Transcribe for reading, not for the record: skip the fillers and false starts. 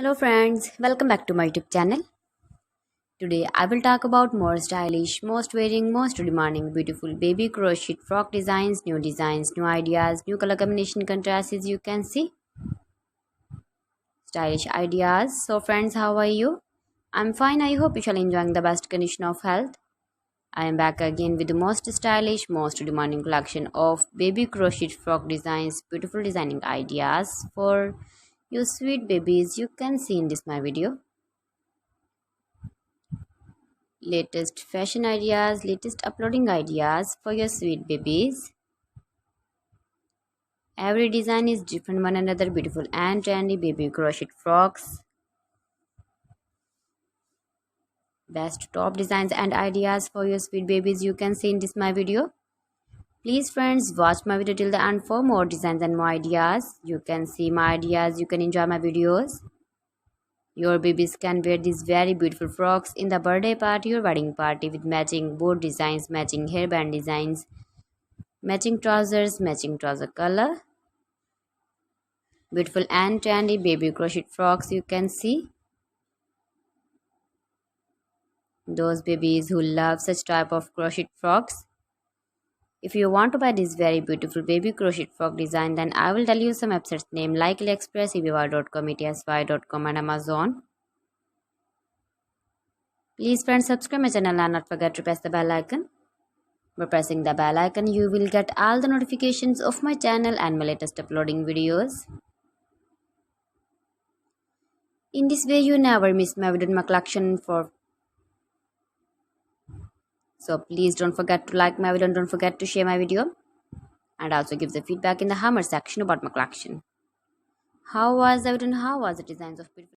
Hello friends, welcome back to my YouTube channel. Today I will talk about more stylish, most wearing, most demanding, beautiful baby crochet frock designs, new ideas, new color combination contrasts as you can see. Stylish ideas. So friends, how are you? I'm fine. I hope you shall enjoying the best condition of health. I am back again with the most stylish, most demanding collection of baby crochet frock designs, beautiful designing ideas for you sweet babies you can see in this my video. Latest fashion ideas, latest uploading ideas for your sweet babies. Every design is different one another, beautiful and trendy baby crochet frocks. Best top designs and ideas for your sweet babies you can see in this my video. Please friends, watch my video till the end for more designs and more ideas. You can see my ideas, you can enjoy my videos. Your babies can wear these very beautiful frocks in the birthday party or wedding party with matching board designs, matching hairband designs, matching trousers, matching trouser color. Beautiful and trendy baby crochet frocks you can see. Those babies who love such type of crochet frocks. If you want to buy this very beautiful baby crochet frock design, then I will tell you some websites name like AliExpress, eBay.com, ETSY.com and Amazon. Please friends, subscribe my channel and not forget to press the bell icon. By pressing the bell icon, you will get all the notifications of my channel and my latest uploading videos. In this way, you never miss my video in my collection for. So please don't forget to like my video and don't forget to share my video. And also give the feedback in the hammer section about my collection. How was the video and how was the designs of beautiful